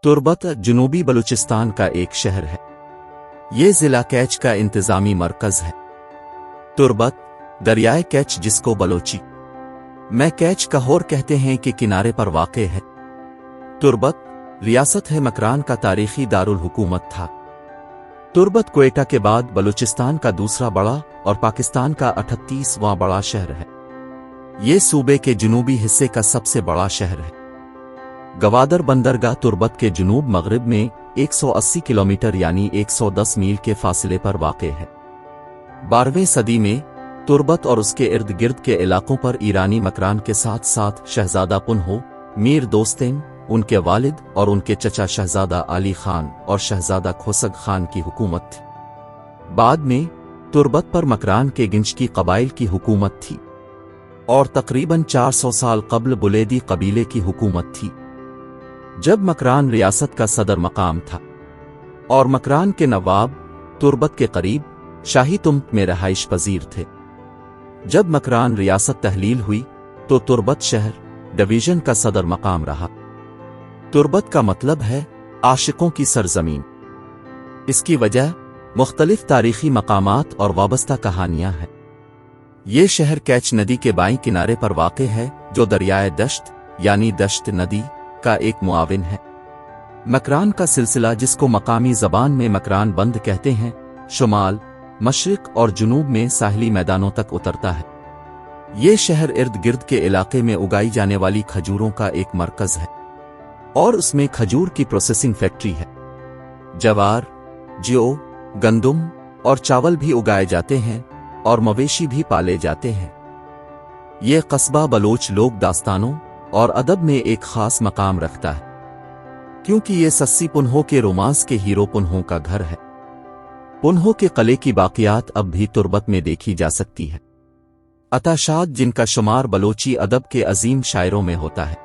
तुर्बत जनूबी बलूचिस्तान का एक शहर है। ये जिला कैच का इंतजामी मरकज है। तुर्बत दरियाए कैच, जिसको बलोची में कैच कहौर कहते हैं, के किनारे पर वाक़े है। तुर्बत रियासत है मकरान का तारीखी दारुल हुकूमत था। तुर्बत क्वेटा के बाद बलूचिस्तान का दूसरा बड़ा और पाकिस्तान का 38वां बड़ा शहर है। ये सूबे के जनूबी हिस्से का सबसे बड़ा शहर है। गवादर बंदरगाह तुर्बत के जनूब मगरिब में 180 किलोमीटर यानी 110 मील के फासले पर वाक़े है। 12वीं सदी में तुर्बत और उसके इर्द गिर्द के इलाकों पर ईरानी मकरान के साथ साथ शहजादा पुन्हो, मीर दोस्तेन, उनके वालिद और उनके चचा शहजादा अली खान और शहजादा खोसग खान की हुकूमत थी। बाद में तुर्बत पर मकरान के गिंजकी कबाइल की हुकूमत थी और तकरीबन 400 साल कब्ल बुलेदी कबीले की हुकूमत थी, जब मकरान रियासत का सदर मकाम था और मकरान के नवाब तुर्बत के करीब शाही तुम्क में रहाइश पजीर थे। जब मकरान रियासत तहलील हुई तो तुर्बत शहर डिवीजन का सदर मकाम रहा। तुर्बत का मतलब है आशिकों की सरजमीन। इसकी वजह मुख्तलिफ तारीखी मकामात और वाबस्ता कहानियां हैं। ये शहर कैच नदी के बाईं किनारे पर वाक़े है, जो दरियाए दश्त यानी दश्त नदी का एक मुआविन है। मकरान का सिलसिला, जिसको मकामी ज़बान में मकरान बंद कहते हैं, शुमाल, मशरिक और जुनूब में साहली मैदानों तक उतरता है। ये शहर इर्द गिर्द के इलाके में उगाई जाने वाली खजूरों का एक मरकज है और उसमें खजूर की प्रोसेसिंग फैक्ट्री है। जवार, जौ, गंदुम और चावल भी उगाए जाते हैं और मवेशी भी पाले जाते हैं। ये कस्बा बलोच लोक दास्तानों और अदब में एक खास मकाम रखता है, क्योंकि ये सस्सी पुन्हो के रोमांस के हीरो पुन्हो का घर है। पुन्हो के किले की बाकियात अब भी तुर्बत में देखी जा सकती है। अताशाद, जिनका शुमार बलोची अदब के अजीम शायरों में होता है,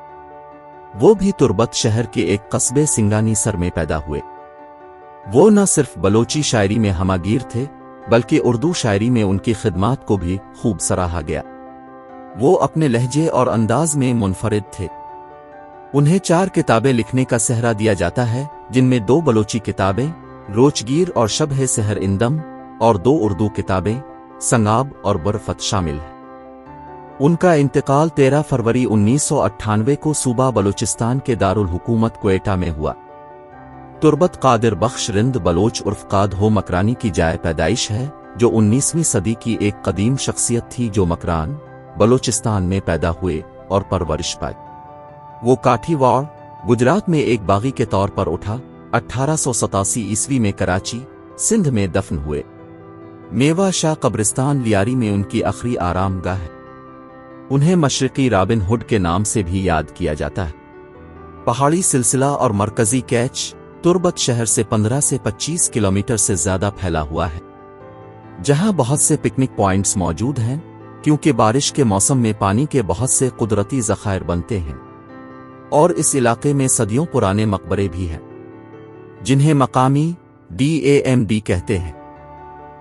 वो भी तुर्बत शहर के एक कस्बे सिंगानी सर में पैदा हुए। वो न सिर्फ बलोची शायरी में हमागीर थे, बल्कि उर्दू शायरी में उनकी खिदमात को भी खूब सराहा गया। वो अपने लहजे और अंदाज में मुनफरिद थे। उन्हें 4 किताबें लिखने का सहरा दिया जाता है, जिनमें 2 बलोची किताबें रोचगीर और शबह सहर इंदम और 2 उर्दू किताबें संगाब और बरफत शामिल हैं। उनका इंतकाल 13 फरवरी 1998 को सूबा बलूचिस्तान के दारुल हुकूमत क्वेटा में हुआ। तुर्बत कादिर बख्श रिंद बलोच उर्फ काद हो मकरानी की जाए पैदाइश है, जो 19वीं सदी की एक कदीम शख्सियत थी, जो मकरान बलूचिस्तान में पैदा हुए और परवरिश पाए। वो काठीवाड़ गुजरात में एक बागी के तौर पर उठा। 1887 ईस्वी में कराची, सिंध में दफन हुए। मेवा शाह कब्रिस्तान लियारी में उनकी आखिरी आरामगाह है। उन्हें मशरिकी रॉबिन हुड के नाम से भी याद किया जाता है। पहाड़ी सिलसिला और मरकजी कैच तुर्बत शहर से 15 से 25 किलोमीटर से ज्यादा फैला हुआ है, जहां बहुत से पिकनिक पॉइंट्स मौजूद हैं, क्योंकि बारिश के मौसम में पानी के बहुत से कुदरती ज़खायर बनते हैं और इस इलाके में सदियों पुराने मकबरे भी हैं, जिन्हें मकामी DAMD कहते हैं।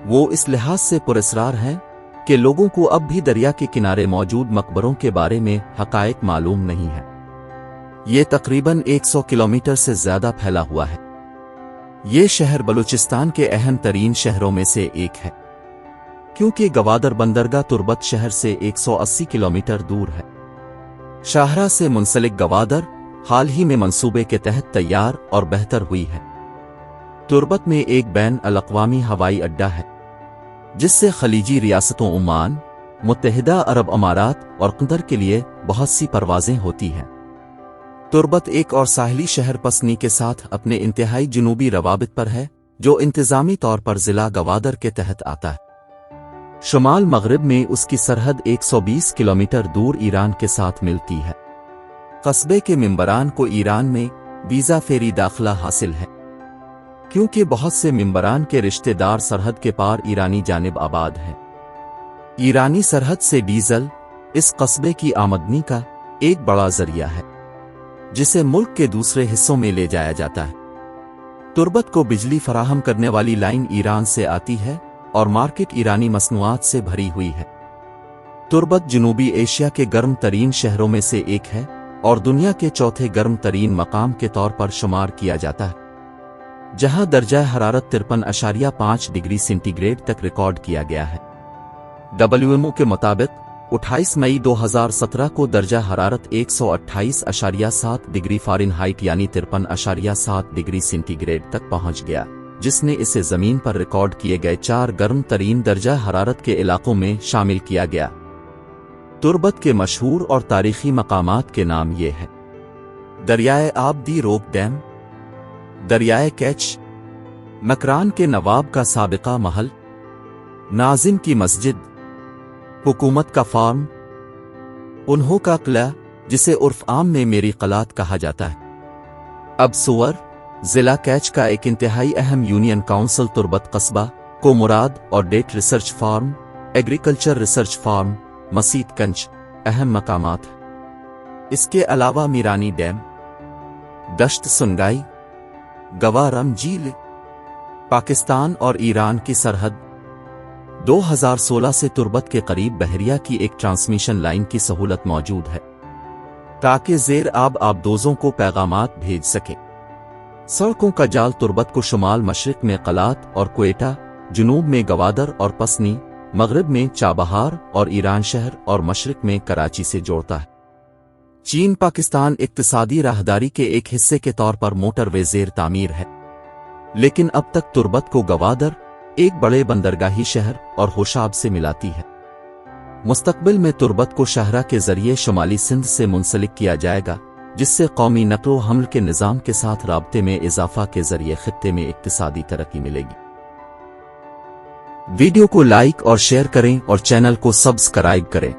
वो इस लिहाज से पुरस्रार हैं कि लोगों को अब भी दरिया के किनारे मौजूद मकबरों के बारे में हकायक मालूम नहीं है। ये तकरीबन 100 किलोमीटर से ज्यादा फैला हुआ है। ये शहर बलूचिस्तान के अहम तरीन शहरों में से एक है, क्योंकि गवादर बंदरगाह तुर्बत शहर से 180 किलोमीटर दूर है। शाहरा से मुंसलिक गवादर हाल ही में मंसूबे के तहत तैयार और बेहतर हुई है। तुर्बत में एक बैन अल-अक़वामी हवाई अड्डा है, जिससे खलीजी रियासतों ओमान, मुत्तहिदा अरब अमारात और कतर के लिए बहुत सी परवाजें होती हैं। तुर्बत एक और साहली शहर पसनी के साथ अपने इंतहाई जनूबी रवाबित पर है, जो इंतजामी तौर पर जिला गवादर के तहत आता है। शुमाल मगरिब में उसकी सरहद 120 किलोमीटर दूर ईरान के साथ मिलती है। कस्बे के मिंबरान को ईरान में वीज़ा फेरी दाखिला हासिल है, क्योंकि बहुत से मिंबरान के रिश्तेदार सरहद के पार ईरानी जानिब आबाद हैं। ईरानी सरहद से डीजल इस कस्बे की आमदनी का एक बड़ा जरिया है, जिसे मुल्क के दूसरे हिस्सों में ले जाया जाता है। तुर्बत को बिजली फराहम करने वाली लाइन ईरान से आती है और मार्केट ईरानी मसनूआत से भरी हुई है। तुर्बत जनूबी एशिया के गर्म तरीन शहरों में से एक है اور دنیا کے چوتھے گرم ترین مقام کے طور پر شمار کیا جاتا ہے، جہاں درجہ حرارت 53.5 ڈگری سینٹی گریڈ تک ریکارڈ کیا گیا ہے۔ WMO کے مطابق 28 مئی 2017 کو درجہ حرارت 128.7 ڈگری فارنہائٹ یعنی 53.7 ڈگری سینٹی گریڈ تک پہنچ گیا، جس نے اسے زمین پر ریکارڈ کیے گئے 4 گرم ترین درجہ حرارت کے علاقوں میں شامل کیا گیا۔ تربت کے مشہور اور تاریخی مقامات کے نام یہ ہیں: دریائے آب دی روک ڈیم، دریائے کیچ، مکران کے نواب کا سابقہ محل، ناظم کی مسجد، حکومت کا فارم، انہوں کا قلعہ جسے عرف عام میں میری قلعت کہا جاتا ہے۔ اب سور ضلع کیچ کا ایک انتہائی اہم یونین کونسل تربت قصبہ کو مراد اور date research farm, agriculture research farm, مسیت کنج اہم مقامات ہیں۔ اس کے علاوہ میرانی ڈیم، دشت سنگائی، گوارم جھیل، پاکستان اور ایران کی سرحد۔ 2016 سے تربت کے قریب بحریہ کی ایک ٹرانسمیشن لائن کی سہولت موجود ہے تاکہ زیر آب آبدوزوں کو پیغامات بھیج سکیں۔ سڑکوں کا جال تربت کو شمال مشرق میں قلات اور کوئٹہ، جنوب میں گوادر اور پسنی، مغرب میں چابہار اور ایران شہر اور مشرق میں کراچی سے جوڑتا ہے۔ چین پاکستان اقتصادی راہداری کے ایک حصے کے طور پر موٹر وے زیر تعمیر ہے، لیکن اب تک تربت کو گوادر، ایک بڑے بندرگاہی شہر اور ہوشاب سے ملاتی ہے۔ مستقبل میں تربت کو شاہراہ کے ذریعے شمالی سندھ سے منسلک کیا جائے گا، جس سے قومی نقل و حمل کے نظام کے ساتھ رابطے میں اضافہ کے ذریعے خطے میں اقتصادی ترقی ملے گی۔ ویڈیو کو لائک اور شیئر کریں اور چینل کو سبسکرائب کریں۔